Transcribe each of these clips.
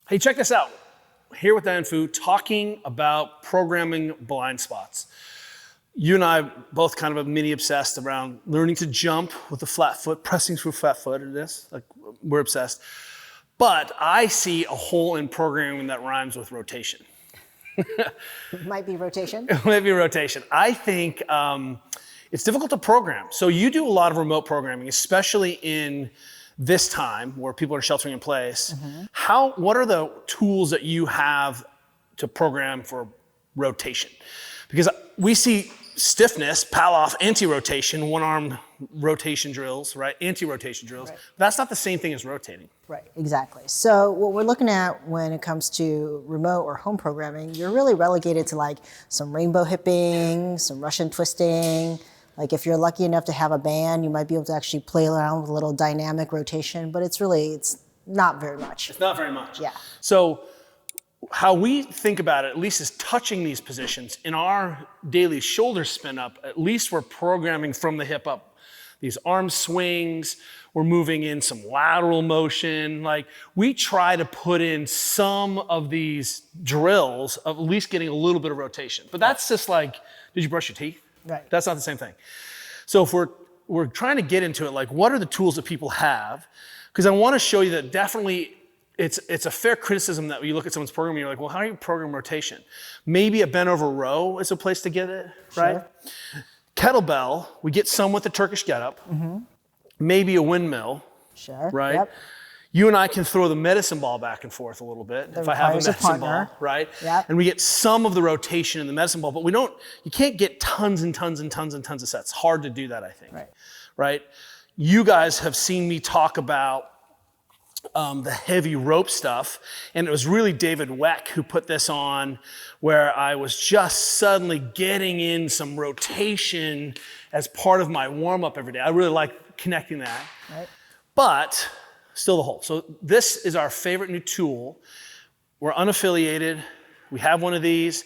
Hey, check this out. Here with Diane Fu, talking about programming blind spots. You and I both kind of a mini obsessed around learning to jump with the flat foot, pressing through flat footedness. Like, we're obsessed. But I see a hole in programming that rhymes with rotation. It might be rotation. It might be rotation. I think it's difficult to program. So you do a lot of remote programming, especially in this time where people are sheltering in place. What are the tools that you have to program for rotation? Because we see stiffness, pal-off, anti-rotation, one-arm rotation drills, right? Anti-rotation drills. Right. That's not the same thing as rotating. Right, exactly. So what we're looking at when it comes to remote or home programming, you're really relegated to like some rainbow hipping, some Russian twisting. Like if you're lucky enough to have a band, you might be able to actually play around with a little dynamic rotation, but it's not very much. It's not very much. Yeah. So how we think about it, at least, is touching these positions. In our daily shoulder spin up, at least we're programming from the hip up. These arm swings, we're moving in some lateral motion. Like, we try to put in some of these drills of at least getting a little bit of rotation. But that's just like, did you brush your teeth? Right. That's not the same thing. So if we're trying to get into it, like, what are the tools that people have? Because I want to show you that definitely it's a fair criticism that you look at someone's program and you're like, well, how do you program rotation? Maybe a bent over row is a place to get it, right? Sure. Kettlebell, we get some with the Turkish getup. Maybe a windmill, Sure. right? Yep. You and I can throw the medicine ball back and forth a little bit if I have a requires a medicine ball, partner. right? Yep. And we get some of the rotation in the medicine ball, but you can't get tons and tons and tons and tons of sets. Hard to do that, I think. Right? You guys have seen me talk about the heavy rope stuff, and it was really David Weck who put this on, where I was just suddenly getting in some rotation as part of my warm-up every day. I really like connecting that. Right. But still the whole. So this is our favorite new tool. We're unaffiliated. We have one of these.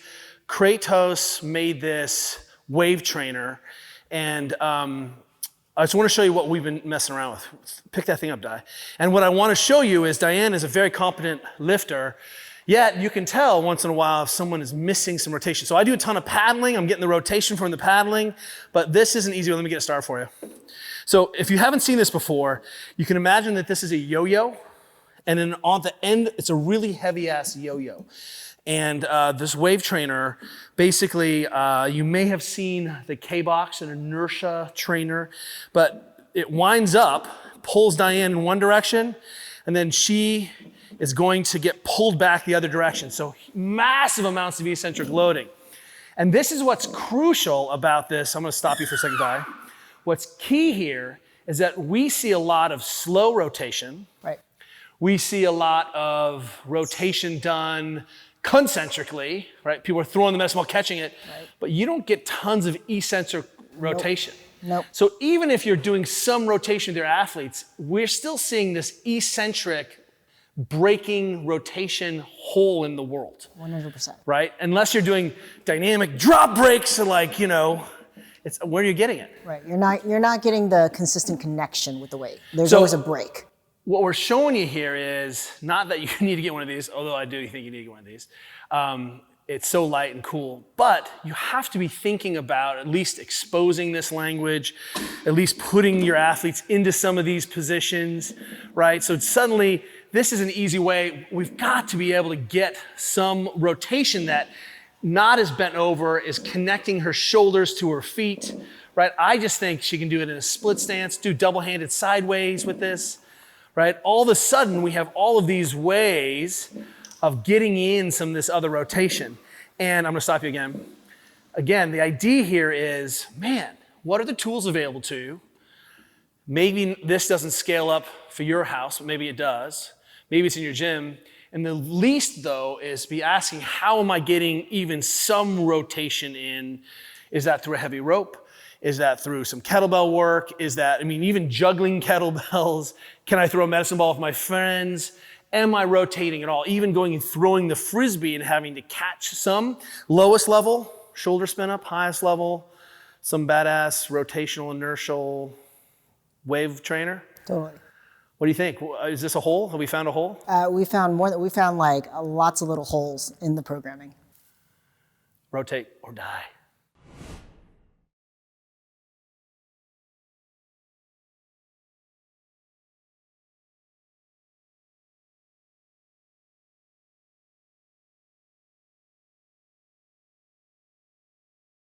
Kratos made this wave trainer, and I just want to show you what we've been messing around with. Pick that thing up, Di. And what I want to show you is Diane is a very competent lifter, yet you can tell once in a while if someone is missing some rotation. So I do a ton of paddling. I'm getting the rotation from the paddling, but this isn't easy. Let me get it started for you. So if you haven't seen this before, you can imagine that this is a yo-yo, and then on the end, it's a really heavy-ass yo-yo. And this wave trainer, basically, you may have seen the K-Box, an inertia trainer, but it winds up, pulls Diane in one direction, and then she is going to get pulled back the other direction. So massive amounts of eccentric loading. And this is what's crucial about this. I'm going to stop you for a second, Di. What's key here is that we see a lot of slow rotation. Right. We see a lot of rotation done concentrically, right? People are throwing the medicine ball, catching it, but you don't get tons of eccentric rotation. Nope. So even if you're doing some rotation with your athletes, we're still seeing this eccentric breaking rotation hole in the world. 100%. Right? Unless you're doing dynamic drop breaks, like, it's where you're getting it. Right. You're not getting the consistent connection with the weight. There's So- always a break. What we're showing you here is not that you need to get one of these, although I do think you need to get one of these. It's so light and cool, but you have to be thinking about at least exposing this language, at least putting your athletes into some of these positions, right? So suddenly, this is an easy way. We've got to be able to get some rotation that not as bent over, is connecting her shoulders to her feet, right? I just think she can do it in a split stance, do double-handed sideways with this. Right? All of a sudden, we have all of these ways of getting in some of this other rotation. And I'm going to stop you again. Again, the idea here is, man, what are the tools available to you? Maybe this doesn't scale up for your house, but maybe it does. Maybe it's in your gym. And the least, though, is be asking, how am I getting even some rotation in? Is that through a heavy rope? Is that through some kettlebell work? Is that, even juggling kettlebells? Can I throw a medicine ball with my friends? Am I rotating at all? Even going and throwing the Frisbee and having to catch some. Lowest level, shoulder spin up. Highest level, some badass rotational inertial wave trainer. Totally. What do you think? Is this a hole? Have we found a hole? We found like lots of little holes in the programming. Rotate or die.